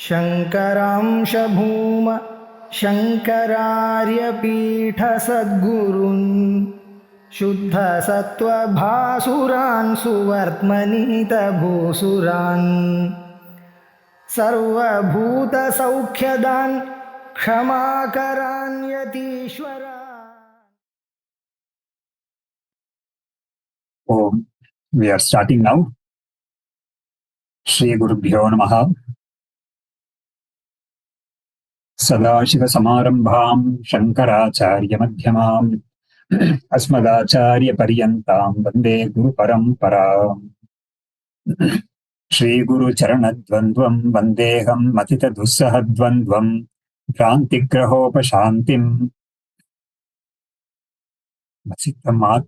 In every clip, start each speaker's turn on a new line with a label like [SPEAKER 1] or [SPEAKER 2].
[SPEAKER 1] शङ्करांश Bhoom शङ्करार्यपीठसद्गुरुन् शुद्धसत्त्वभासुरान् सुवर्त्मनीतभूसुरान् सर्वभूतसौख्यदान् क्षमाकरान् यतीश्वरान्.
[SPEAKER 2] We are starting now. Shri Gurubhyo Namaha. Sadashiva Samarambham Shankaracharya Madhyamam Asmadacharya Paryantam Vande Guru Paramparam. Shri Guru Charanadvandvam Vandeham Matita Dussahadvandvam Krantigrahopashantim Vasitamat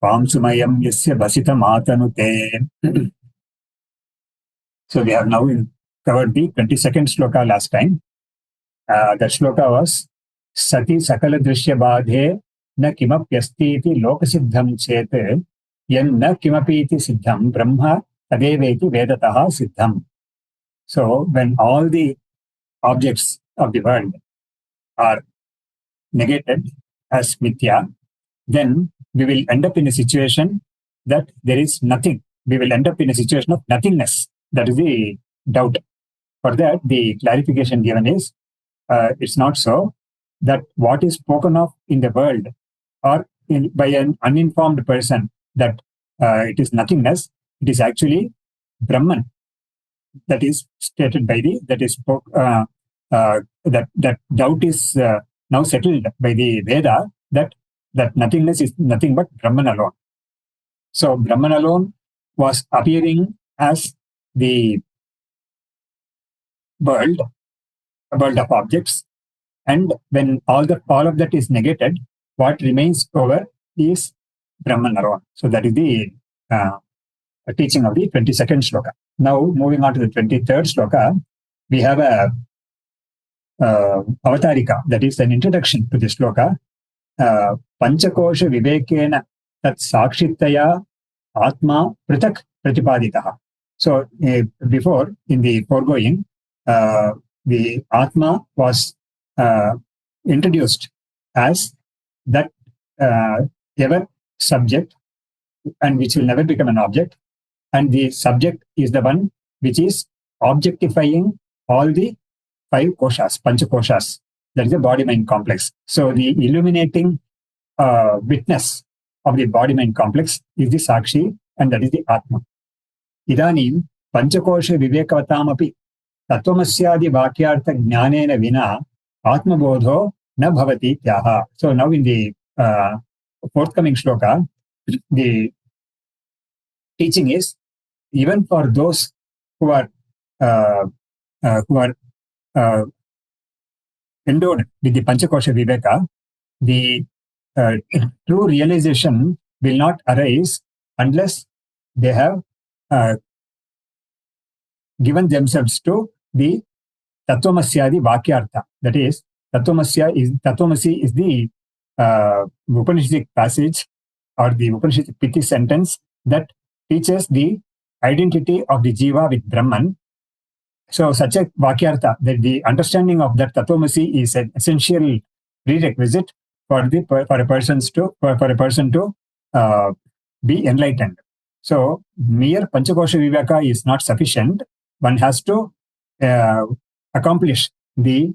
[SPEAKER 2] Pamsumayam Yasya Vasitamathanute. So we have now covered the 22nd sloka last time. That sloka was Sati Sakala Drishya Badhe Na Kimapyasti iti Lokasiddham Chete Yan Na Kimapi iti Siddham Brahma Tadeveti Vedataha Siddham. So when all the objects of the world are negated as mithya, then we will end up in a situation that there is nothing. We will end up in a situation of nothingness. That is the doubt. For that, the clarification given is, it's not so that what is spoken of in the world or by an uninformed person that it is nothingness, it is actually Brahman. That is stated by that doubt is now settled by the Veda that nothingness is nothing but Brahman alone. So Brahman alone was appearing as the world of objects, and when all of that is negated, what remains over is Brahman alone. So that is the teaching of the 22nd sloka. Now moving on to the 23rd sloka, we have a avatarika, that is an introduction to the sloka. Panchakosha vivekena tat sakshitaya atma pratak pratipaditaha. So before, in the foregoing, the Atma was introduced as that ever subject and which will never become an object. And the subject is the one which is objectifying all the 5 koshas, panchakoshas. That is the body-mind complex. So the illuminating witness of the body-mind complex is the Sakshi, and that is the Atma. Idanim Panchakosha Vivekavataamapi Tattvamasyaadi Vakyartha Jnanena Vina Atmabodho Na Bhavati Tyaha. So now in the forthcoming shloka, the teaching is, even for those who are endowed with the Panchakosha Viveka, the true realization will not arise unless they have given themselves to the Tattvamasyadi Vakyartha. That is, Tattvamasi is the Upanishadic passage or the Upanishadic Piti sentence that teaches the identity of the Jiva with Brahman. So such a Vakyartha, that the understanding of that Tattvamasi is an essential prerequisite for a person to be enlightened. So mere Panchakosha Viveka is not sufficient. One has to accomplish the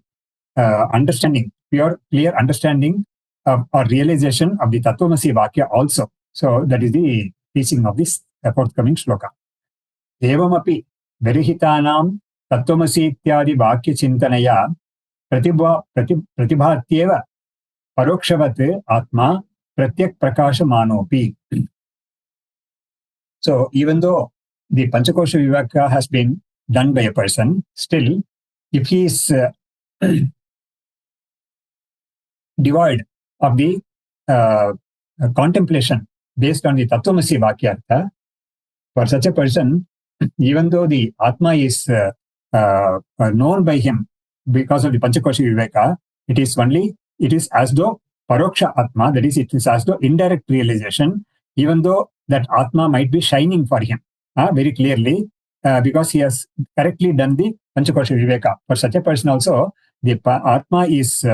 [SPEAKER 2] understanding, pure, clear understanding or realization of the Tattvamasi Vakya also. So that is the teaching of this forthcoming shloka. Evamapi verihitanam Tattvamasi ityadi Vakya Chintanaya Pratibhatyeva Parokshavat Atma Pratyak Prakasha Manopi. So even though the Panchakosha Viveka has been done by a person, still, if he is devoid of the contemplation based on the Tattvamasi Vakyartha, for such a person, even though the Atma is known by him because of the Panchakosha Viveka, it is as though Paroksha Atma, that is, it is as though indirect realization, even though that Atma might be shining for him very clearly, because he has correctly done the Panchakosha Viveka. For such a person also, the Atma is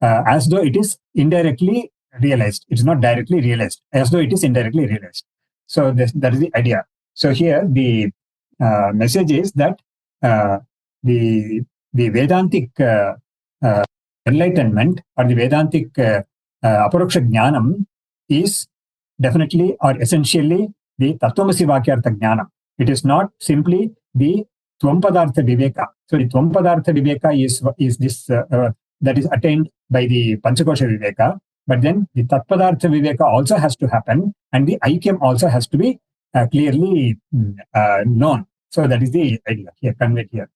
[SPEAKER 2] as though it is indirectly realized. It is not directly realized, as though it is indirectly realized. So that is the idea. So here the message is that the Vedantic enlightenment or the Vedantic Aparoksha Jnanam is definitely or essentially the Tattvamasi Vakyartha Jnanam. It is not simply the Tvampadartha Viveka. So the Tvampadartha Viveka is this that is attained by the Panchakosha Viveka, but then the Tatpadartha Viveka also has to happen, and the Aikyam also has to be clearly known. So that is the idea here, conveyed here.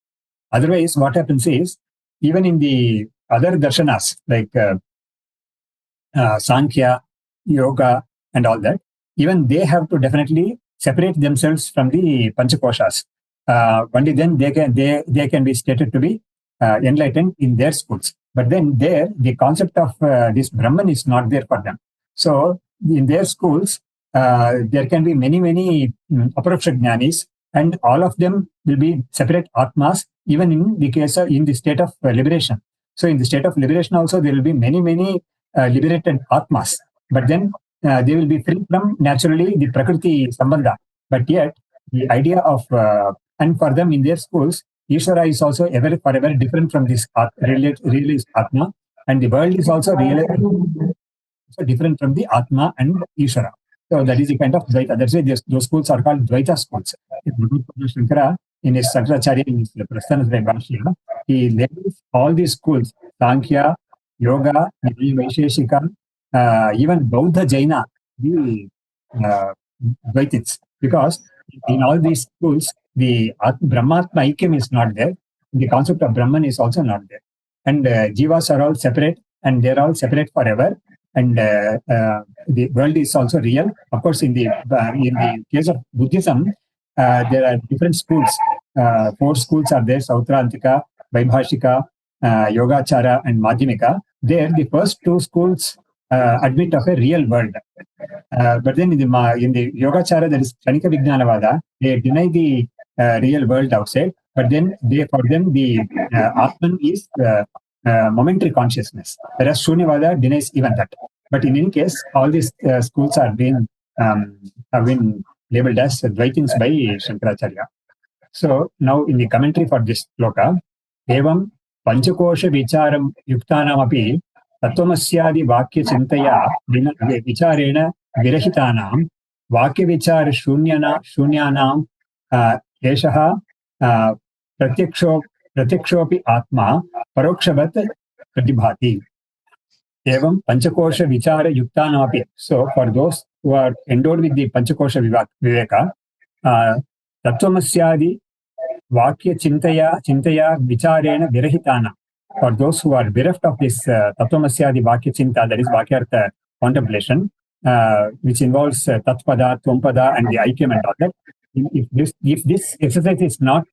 [SPEAKER 2] Otherwise, what happens is, even in the other darshanas, like Sankhya, Yoga, and all that, even they have to definitely separate themselves from the Panchakoshas. Only then they can be stated to be enlightened in their schools. But then there, the concept of this Brahman is not there for them. So in their schools, there can be many Aparoksha Jnanis, and all of them will be separate Atmas, even in the case of in the state of liberation. So in the state of liberation also, there will be many liberated Atmas. But then they will be free from naturally the Prakriti Sambandha. But yet, the idea of, and for them in their schools, Ishvara is also forever different from this realized Atma, and the world is also different from the Atma and Ishvara. So that is the kind of Dvaita. That's why those schools are called Dvaita schools. Shankara, in his Sakracharya, in his Prasthanasraya Bhashya, he labels all these schools, Sankhya, Yoga, Vaisheshika, even Bauddha Jaina, the Dvaitists, because in all these schools, the Brahmatma Aikyam is not there. The concept of Brahman is also not there. And Jivas are all separate, and they're all separate forever. And the world is also real. Of course, in the case of Buddhism, there are different schools. 4 schools are there: Sautrantika, Vaibhashika, Yogachara, and Madhyamika. There, the first 2 schools admit of a real world. But then in the Yogachara, there is Kshanika Vijnanavada. They deny the real world outside. But then for them, the Atman is momentary consciousness, whereas Shunyavada denies even that. But in any case, all these schools have been labeled as Dvaitins by Shankaracharya. So now in the commentary for this sloka, evam panchakosha vicharam yuktanamapi tattvamasyaadi vakya chintaya vicharena virahitanam vakya vichar shunyanam eshaha प्रत्यक्षोपि आत्मा परोक्षवत् प्रतिभाति एवं पंचकोश विचार युक्तानापि. So for those who are endowed with the panchakosha viveka, tattvamasyaadi vakya chintaya vicharena virahitana, for those who are bereft of this tattvamasyaadi vakya chinta, that is vakyartha contemplation, which involves tatpada, tvampada, and the aikyam and all that. If this exercise is not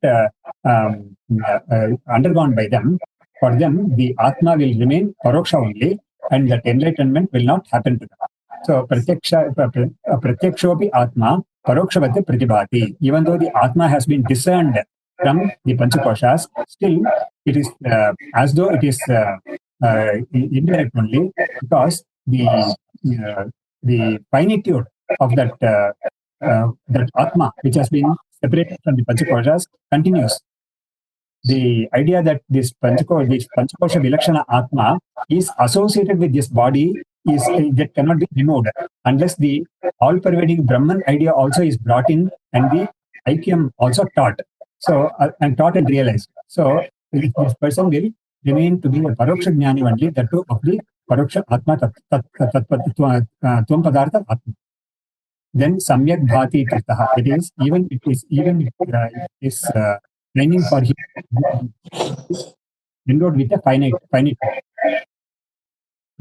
[SPEAKER 2] undergone by them, for them the Atma will remain paroksha only, and that enlightenment will not happen to them. So pratyakshopi Atma parokshavatte pratibhati. Even though the Atma has been discerned from the Panchakoshas, still it is as though it is indirect only, because the finitude of that Atma, which has been separated from the Panchakoshas, continues. The idea that this Panchakosha Vilakshana Atma is associated with this body is that cannot be removed unless the all-pervading Brahman idea also is brought in, and the Aikyam also taught. So and taught and realized. So this person will remain to be a Paroksha Jnani only, that too of the Paroksha Atma Tvam Padartha Atma. Then samyak bhati kritaha. It is training for him endowed with a finite.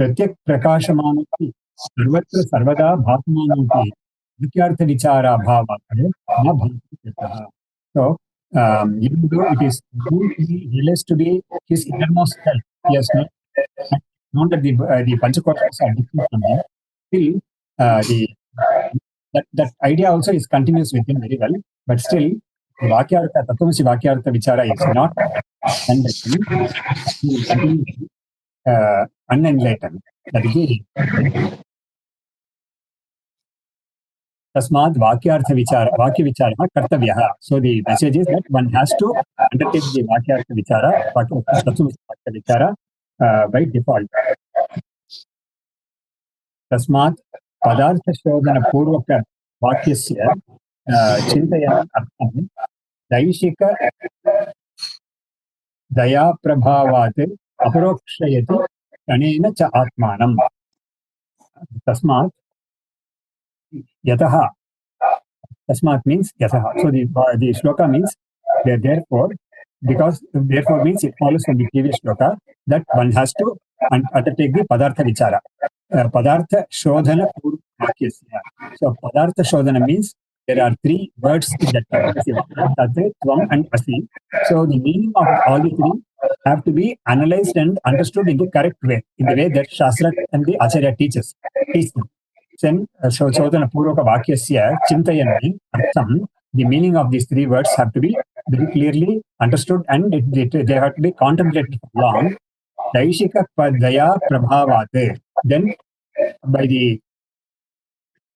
[SPEAKER 2] Pratyak prakashamanati sarvatra sarvada bhatmanati vikyartha vichara bhava na bhati kritaha. So even though it is realized to be his innermost self, he has not known that the Panchakoshas are different from him, still that idea also is continuous with him very well, but still Vakyartha, Tattvamasi Vakyartha Vichara is not unenlightened. He will continue to be, unenlightened. That is the Tasmad Vakyartha Vichara, Vakya Vichara Kartavyah. So the message is that one has to undertake the Vakyartha Vichara, Tattvamasi Vakya Vichara by default. Tasmat Padartha Shodhana Purvaka Vakyasya Chintayan Artham Daishika Daya Prabhavat Aparokshayati Kanena Cha Atmanam. Tasmat Yataha. Tasmat means Yataha. So the shloka means therefore, because therefore means it follows from the previous shloka that one has to undertake the Padartha Vichara. Padartha Shodhana Purva Vakyasya. So Padartha Shodhana means there are three words in that Tat, Tvam and Asi. So the meaning of all the three have to be analyzed and understood in the correct way, in the way that Shastra and the Acharya teach them. Then Shodhana Purvaka Vakyasya Chintayan Artham. The meaning of these three words have to be very clearly understood and they have to be contemplated for long. Daishika Padaya Prabhavat. Then by the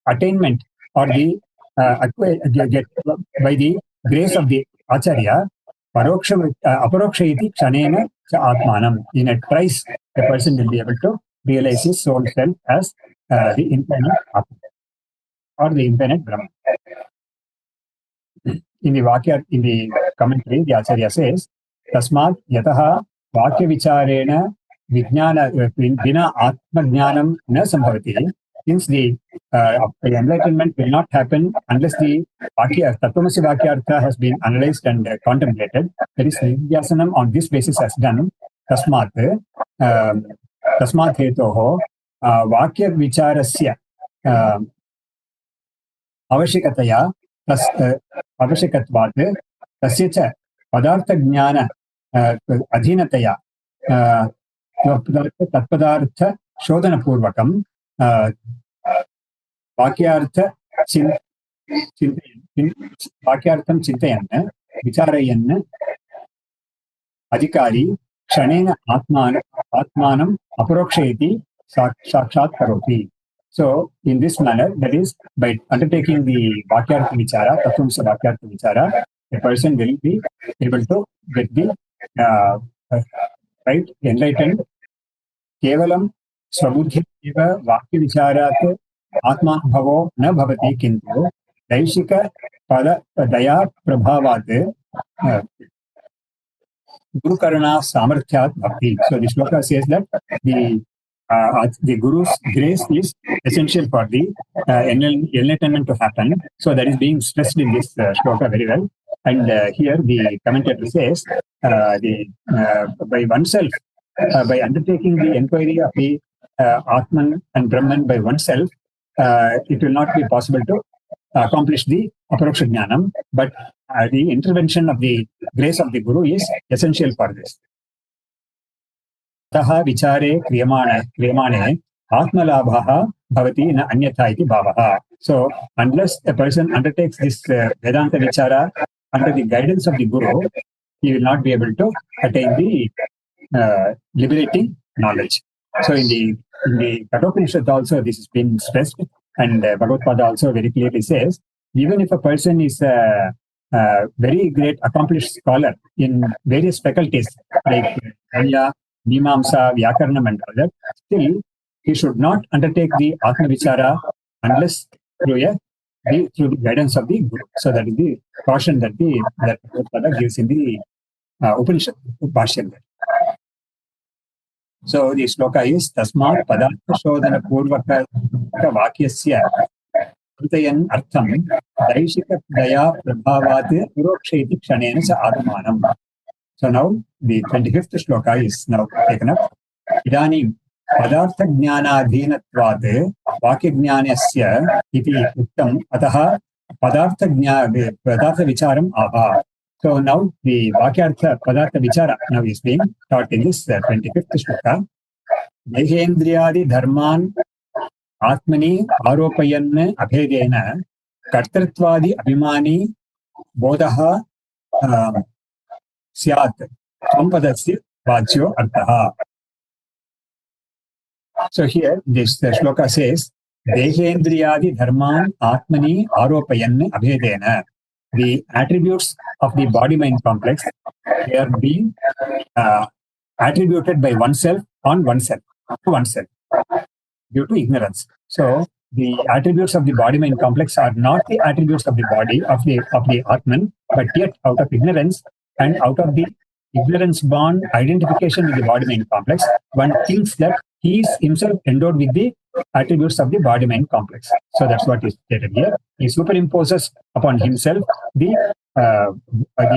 [SPEAKER 2] attainment or the by the grace of the Acharya, Aparokshayati Kshanena Cha Atmanam. In a trice, the person will be able to realize his soul self as the infinite Atma or the infinite Brahman. In the commentary, the Acharya says, Tasmat Yataha Vakya Vicharena Vijnana Vina Atma Jnanam Na Sambhavati. Since the enlightenment will not happen unless the Tattvamasi Vakyartha has been analyzed and contemplated. That is, Nidhyasanam on this basis has done. Tasmat Hetoho Vakya Vicharasya Avashikataya Avashikatvat Tasya Cha Padartha Jnana Adhinataya Tatpadartha Shodhana Purvakam Vakyartha Vakyartham Chintayan Vicharayan Adhikari Kshanena Atmanam Aparokshayati Sakshat Karoti. So, in this manner, that is, by undertaking the Vakyartha Vichara, Tattvamasi Vakyartha Vichara, a person will be able to get the right enlightened Kevalam Swabuddhi Eva Vakya Vicharat Atmanubhavo Na Bhavati Kintu Daishika Pada Daya Prabhavat Guru Karana Samarthyat Bhakti. So the shloka says that the Guru's grace is essential for the enlightenment to happen. So that is being stressed in this shloka very well. And here the commentator says by oneself, by undertaking the inquiry of the Atman and Brahman by oneself, it will not be possible to accomplish the Aparoksha Jnanam, but the intervention of the grace of the Guru is essential for this. Taha vichare kriyamane atmalabhaha bhavati na anyatha iti bhavaha. So, unless a person undertakes this Vedanta vichara under the guidance of the Guru, he will not be able to attain the liberating knowledge. So, in the Kathopanishad also this has been stressed, and Bhagavat also very clearly says, even if a person is a very great accomplished scholar in various faculties like Anya, Mimamsa, Vyakaranam and all that, still he should not undertake the Atma Vichara unless through the guidance of the Guru. So that is the caution that Bhagavat gives in the Upanishad Bhashyan. So the shloka is Tasmat Padartha Shodhana Purvaka Vakyasya Chintayan Artham Daishika Daya Prabhavat Purokshayati Kshanena Sa Atmanam. So now the 25th shloka is now taken up. Idanim Padartha Jnana Adhinatvat Vakya Jnanasya iti Uttam Ataha Padartha Vicharam Ava. So now the Vakyartha Padartha Vichara now is being taught in this 25th shloka. Dehendriyadi Dharman Atmani Aropayan Abhedena Kartartvadi Abhimani Bodaha Syat Tvam-padasya Vachyo Arthaha. So here this shloka says, Dehendriyadi Dharman Atmani Aropayan Abhedena. The attributes of the body-mind complex, they are being attributed by oneself on oneself, to oneself, due to ignorance. So the attributes of the body-mind complex are not the attributes of the body, of the Atman, but yet out of ignorance and out of the ignorance-born identification with the body-mind complex, one thinks that he is himself endowed with the attributes of the body-mind complex. So that's what is stated here. He superimposes upon himself the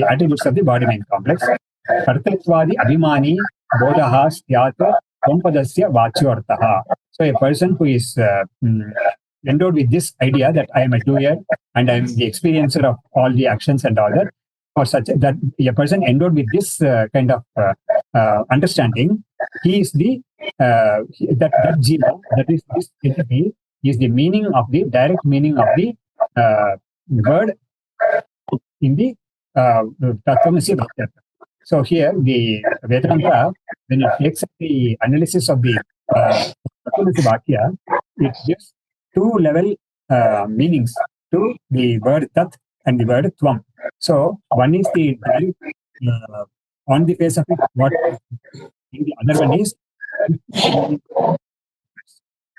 [SPEAKER 2] attributes of the body-mind complex. Kartatvadi abhimani bodaha syat tvam-padasya vachyortaha. So a person who is endowed with this idea that I am a doer and I am the experiencer of all the actions and all that, or such that a person endowed with this kind of understanding, he is the that jiva, that is this entity, is the meaning of the direct meaning of the word in the Tattvamasi Bhakti. So here the Vedanta, when it takes the analysis of the Tattvamasi Bhakya, it gives two-level meanings to the word Tat and the word Tvam. So one is the direct on the face of it, what the other one is.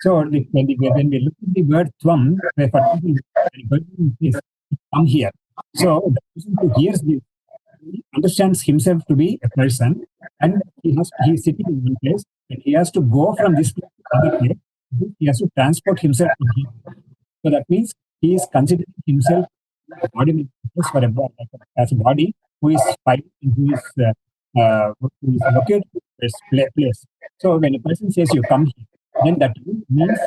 [SPEAKER 2] So when we look at the word Tvam, when a person is come here. So the person who hears this understands himself to be a person, and he is sitting in one place, and he has to go from this place to other place. He has to transport himself to here. So that means he is considering himself a body for as a body who is fighting, who is located in this place. So when a person says you come here, then that means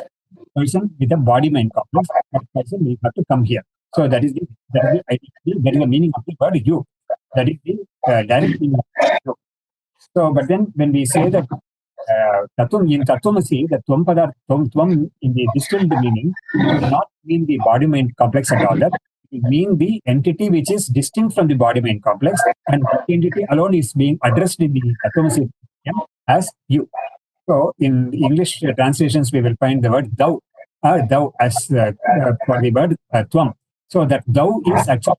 [SPEAKER 2] person with a body-mind complex. That person will have to come here. So that is the meaning of the word you. That is the direct meaning of you. So, but then when we say that in Tattvamasi, the Tvam in the distilled meaning does not mean the body-mind complex and all that. It means the entity which is distinct from the body-mind complex, and that entity alone is being addressed in the Tattvamasi as you. So in English translations, we will find the word thou as for the word Tvam. So that thou is actually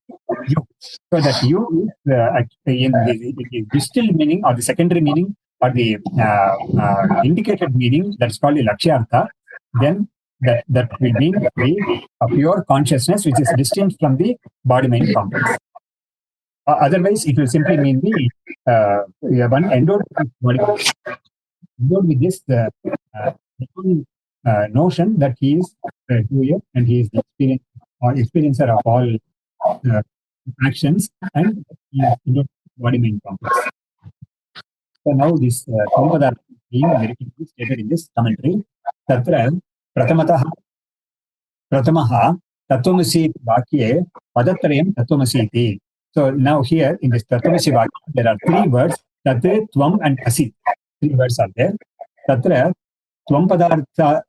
[SPEAKER 2] you. So that you is in the distilled meaning or the secondary meaning or the indicated meaning, that is called the Lakshyartha. Then that will mean a pure consciousness which is distinct from the body-mind complex. Otherwise, it will simply mean the one endowed with this notion that he is a doer and he is the experiencer of all actions, and he is body-mind complex. So now this Tvam-padartha is being very clearly stated in this commentary. Tatra Pratamaha Tattvamasi Vakye Padatrayam Tattvamasi iti. So now here in this Tattvamasi Vakya, there are three words, Tatra, Tvam and Asi. Three words are there. Tatra Tvam-padartha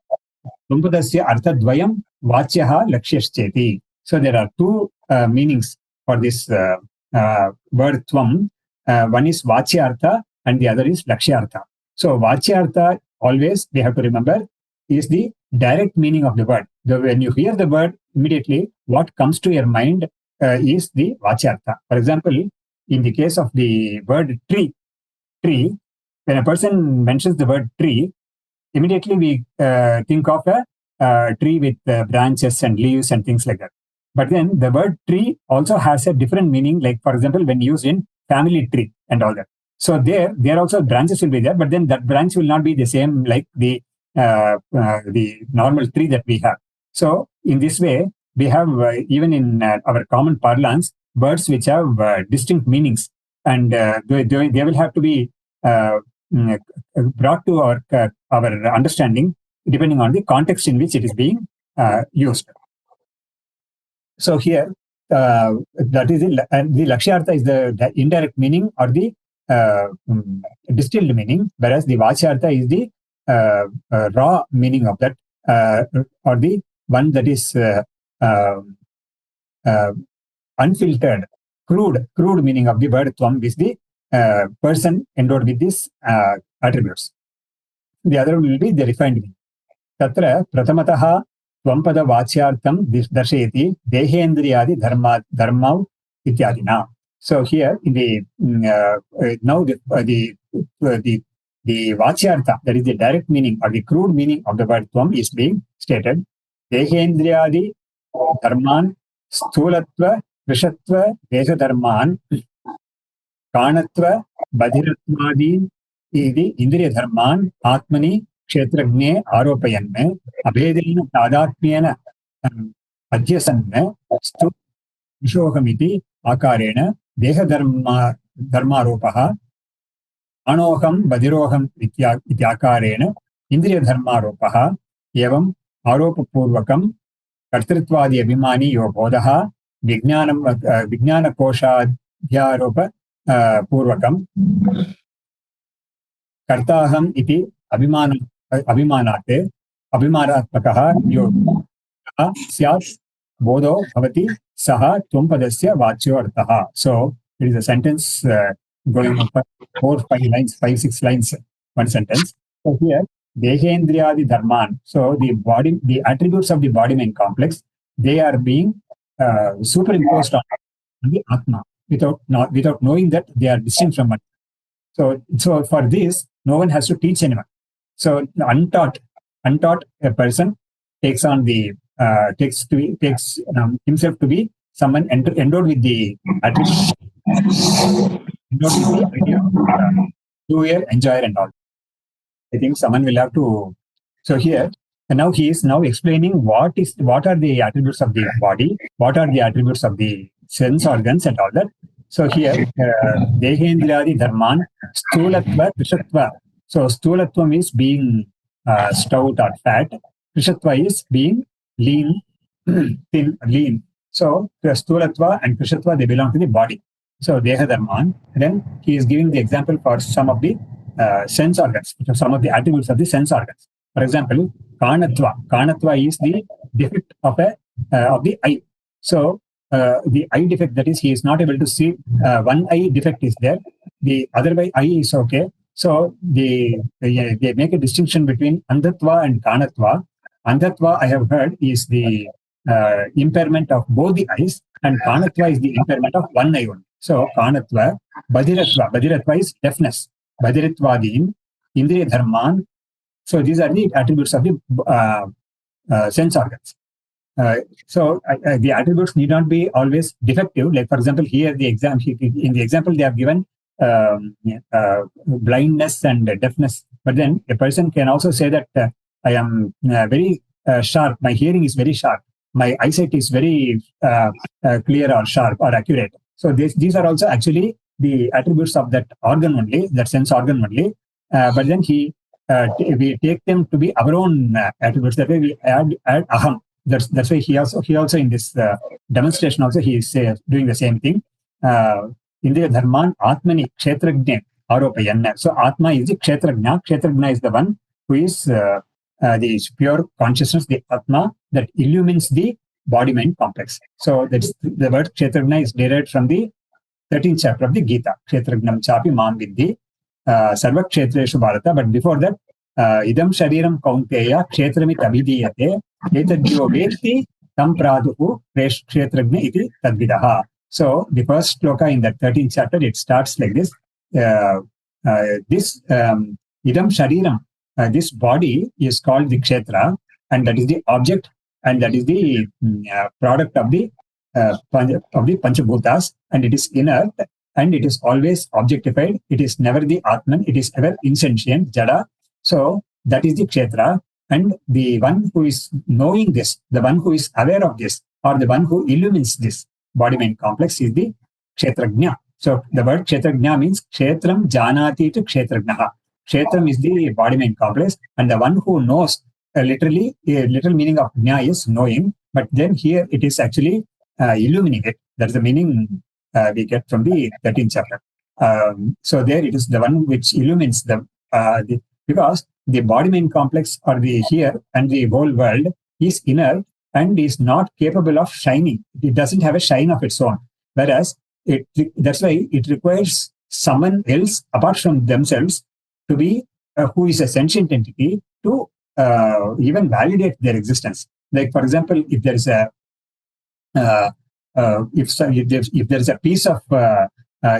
[SPEAKER 2] Tvam-padasya arthadvayam vachyaha lakshyashcheti. So there are two meanings for this word Tvam. One is Vachyartha and the other is Lakshyartha. So Vachyartha, always we have to remember, is the direct meaning of the word. When you hear the word, immediately what comes to your mind is the Vachyartha. For example, in the case of the word tree, when a person mentions the word tree, immediately we think of a tree with branches and leaves and things like that. But then the word tree also has a different meaning, like for example, when used in family tree and all that. So there also branches will be there, but then that branch will not be the same like the normal tree that we have. So in this way, we have even in our common parlance, words which have distinct meanings, and they will have to be brought to our understanding depending on the context in which it is being used. So here, that is the Lakshyartha is the indirect meaning or the distilled meaning, whereas the Vachyartha is the raw meaning of that, or the one that is unfiltered, crude meaning of the word tvam is the person endowed with these attributes. The other will be the refined meaning. Tatra pratamataha tvapada vachyartham darshayati dehendriyadi dharma ityadina. So here in the now the vachyartha, that is the direct meaning or the crude meaning of the word tvam is being stated. Dehendriyadi dharman sthulatva krishatva desha dharman kanatva badhiratmadin iti indriya dharman atmani kshetragne aropayan abhedena tadatmyena adhyasanna stu vishohamiti akarena deha dharmaropaha anoham badiroham ityakarena indriya dharmaropaha evam aropapurvakam कर्तृत्वादि अभिमानी यो बोधः विज्ञानकोशाध्यारोप पूर्वकं कर्ताहम् इति अभिमानात्मकः यो स्यात् बोधो भवति सः त्वम्पदस्य वाच्यो अर्थः. So it is a sentence going up 4-5 lines, 5-6 lines, one sentence. So here Dehendriyadi Dharman. So the attributes of the body mind complex, they are being superimposed on the Atma without knowing that they are distinct from it. So for this, no one has to teach anyone. So untaught a person takes on the takes himself to be someone endowed with the attributes, endowed with the idea of doer, enjoyer, and all. I think someone will have to. So here, and now he is now explaining what are the attributes of the body, what are the attributes of the sense organs, and all that. So here, Dehendriyadi Dharman, Sthulatva, Krishatva. So Sthulatvam is being stout or fat. Krishatva is being lean, thin, lean. So the Sthulatva and Krishatva, they belong to the body. So Deha Dharman. Then he is giving the example for some of the sense organs, some of the attributes of the sense organs. For example, Kanatva. Kanatva is the defect of the eye. So the eye defect, that is, he is not able to see. One eye defect is there. The other eye is okay. So they make a distinction between Andhatva and Kanatva. Andhatva, I have heard, is the impairment of both the eyes, and Kanatva is the impairment of one eye only. So Kanatva, Badhiratva. Badhiratva is deafness. Badhiratvadim, Indriya Dharman. So these are the attributes of the sense organs. So the attributes need not be always defective. Like, for example, here in the example they have given blindness and deafness. But then a person can also say that I am very sharp. My hearing is very sharp. My eyesight is very clear or sharp or accurate. So these are also actually the attributes of that organ only, that sense organ only. But then we take them to be our own attributes. That way we add aham. That's why he also in this demonstration also he is doing the same thing. Indriya Dharman Atmani Kshetragne Aropayanna. So Atma is the Kshetragna. Kshetragna is the one who is the pure consciousness, the Atma that illumines the body-mind complex. So that's the word Kshetragna is derived from the 13th chapter of the Gita. Kshetragnam chapi mam vidhi sarva kshetreshu bharata. But before that, idam shariram kaunteya kshetramit abhidiyate etadyo vekti tam praduhu kshetragne iti tadvidaha. So the first shloka in that 13th chapter, it starts like this. This idam shariram, this body is called the kshetra, and that is the object, and that is the product of the Panchabhutas, and it is inert, and it is always objectified. It is never the Atman, it is ever insentient, Jada. So that is the Kshetra, and the one who is knowing this, the one who is aware of this, or the one who illumines this body-mind complex is the Kshetragna. So the word Kshetragna means Kshetram Janati to Kshetragnaha. Kshetram is the body-mind complex, and the one who knows, literally, a literal meaning of Gna is knowing, but then here it is actually illumining it. That's the meaning we get from the 13th chapter. So there it is the one which illumines because the body-mind complex or the here and the whole world is inert and is not capable of shining. It doesn't have a shine of its own. Whereas that's why it requires someone else apart from themselves to be who is a sentient entity to even validate their existence. Like, for example, if there is a if there is a piece of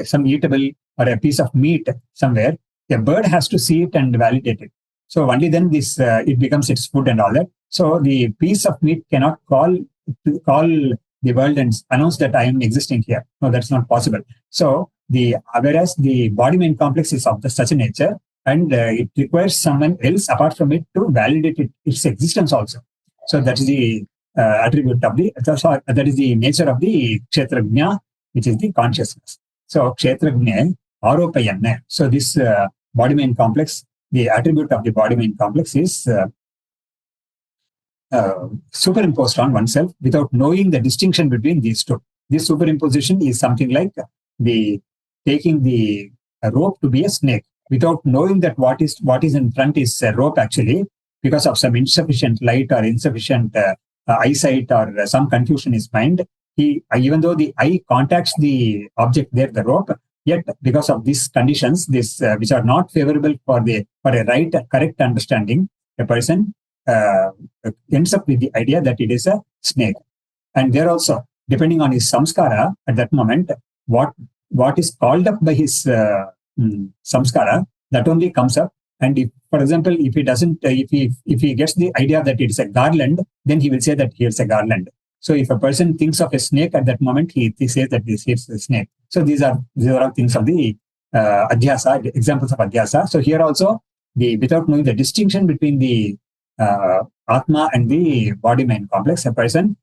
[SPEAKER 2] some eatable or a piece of meat somewhere, a bird has to see it and validate it. So only then this it becomes its food and all that. So the piece of meat cannot call the world and announce that I am existing here. No, that's not possible. So whereas the body-mind complex is of such a nature, and it requires someone else apart from it to validate its existence also. So that is the attribute of that is the nature of the kshetrajna, which is the consciousness. So kshetrajna aropayanna. So this body-mind complex, the attribute of the body-mind complex is superimposed on oneself without knowing the distinction between these two. This superimposition is something like taking the rope to be a snake without knowing that what is in front is a rope actually, because of some insufficient light or insufficient eyesight or some confusion in his mind. Even though the eye contacts the object there, the rope, yet because of these conditions, which are not favorable for a correct understanding, a person ends up with the idea that it is a snake. And there also, depending on his samskara at that moment, what is called up by his samskara, that only comes up. And if, for example, if he gets the idea that it is a garland, then he will say that here's a garland. So if a person thinks of a snake at that moment, he says that this is a snake. So these are all things of the adhyasa, examples of adhyasa. So here also, without knowing the distinction between the atma and the body-mind complex, a person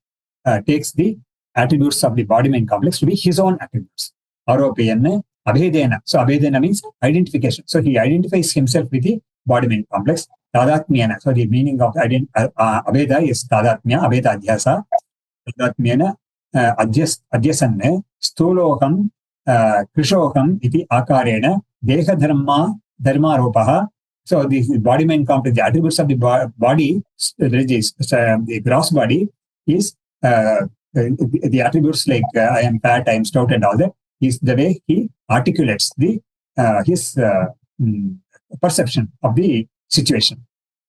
[SPEAKER 2] takes the attributes of the body-mind complex to be his own attributes. Aropayanna, abhedena. So abhedena means identification. So he identifies himself with the body-mind complex. Tadatmyana. So the meaning of abheda is tadatmya, abheda adhyasa. Tadatmyana adhyasanne sthuloham krishoham iti akarena deha dharmaropaha. So the body-mind complex, the attributes of the body, the gross body is the attributes like I am fat, I am stout and all that, is the way he articulates his perception of the situation.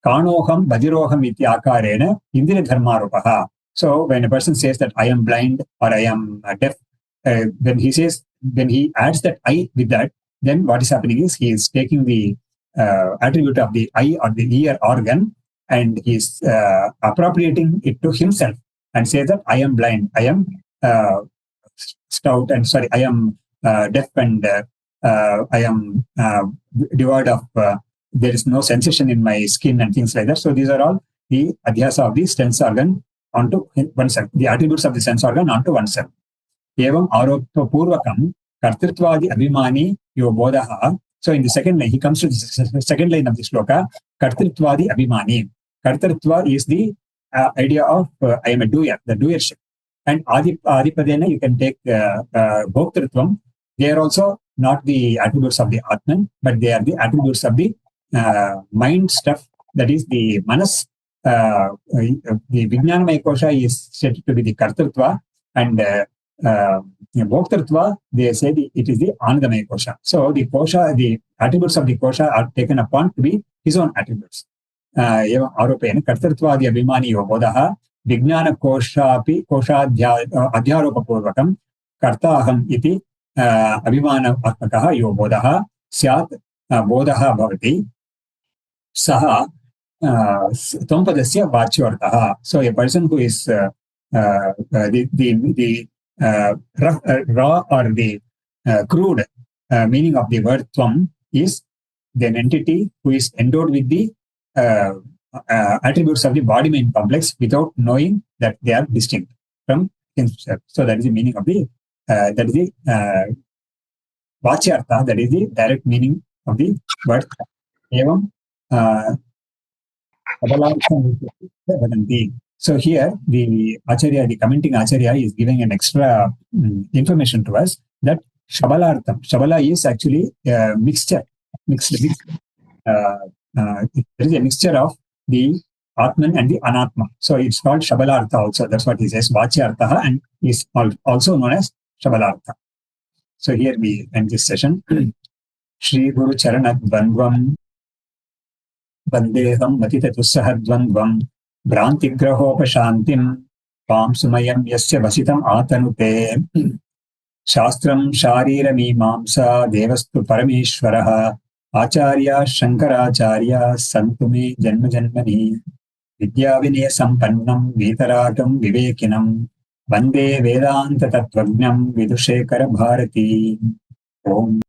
[SPEAKER 2] Kanoham badiroham iti akarena indira dharmaropaha. So when a person says that I am blind or I am deaf, when he adds that I with that, then what is happening is he is taking the attribute of the eye or the ear organ and he is appropriating it to himself and say that I am blind, I am stout and sorry, I am deaf and I am devoid of, there is no sensation in my skin and things like that. So these are all the adhyasa of the sense organ onto oneself, the attributes of the sense organ onto oneself. Evam aropa purvakam kartritvadi abhimani yo bodaha. So in the second line, he comes to the second line of the sloka, kartritvadi abhimani. Kartritva is the idea of I am a doer, the doership. And adipadena, you can take bhoktritvam. They are also not the attributes of the Atman, but they are the attributes of the mind stuff, that is the manas. The Vijnanamaya Kosha is said to be the Kartritva, and Bhoktritva, they say it is the Anandamaya Kosha. So the Kosha, the attributes of the Kosha are taken upon to be his own attributes. Aropena, Kartritvadi Abhimani Yobodaha, Vijnana Koshapi, Kosha Adhyaropa Purvakam, Kartaham iti Abhimana Atmakaha Yobodaha, Syat Bodaha Bhavati, Saha Tompadasya Vachyortaha. So a person who is the raw or the crude meaning of the word Tvam is an entity who is endowed with the attributes of the body-mind complex without knowing that they are distinct from himself. So that is the meaning of that is the Vachyartha, that is the direct meaning of the word. Evam So here the Acharya, the commenting Acharya is giving an extra information to us that Shabalartham. Shabala is actually a mixed. There is a mixture of the Atman and the Anatma. So it's called Shabalartha also. That's what he says, Vachyartha, and is also known as Shabalartha. So here we end this session. Shri Guru Charanat Bandvam Bandeham Matitatusahadvandvam Bhrantigrahopashantim Pam Sumayam Yasya Vasitam Atanute Shastram Sharira Mimamsa Devastu Parameshwaraha Acharya Shankaracharya Santume Janma Janmani Vidya Vinaya Sampannam Vetaragam Vivekinam Vande Vedanta Tatvajnam Vidushekara Bharati Om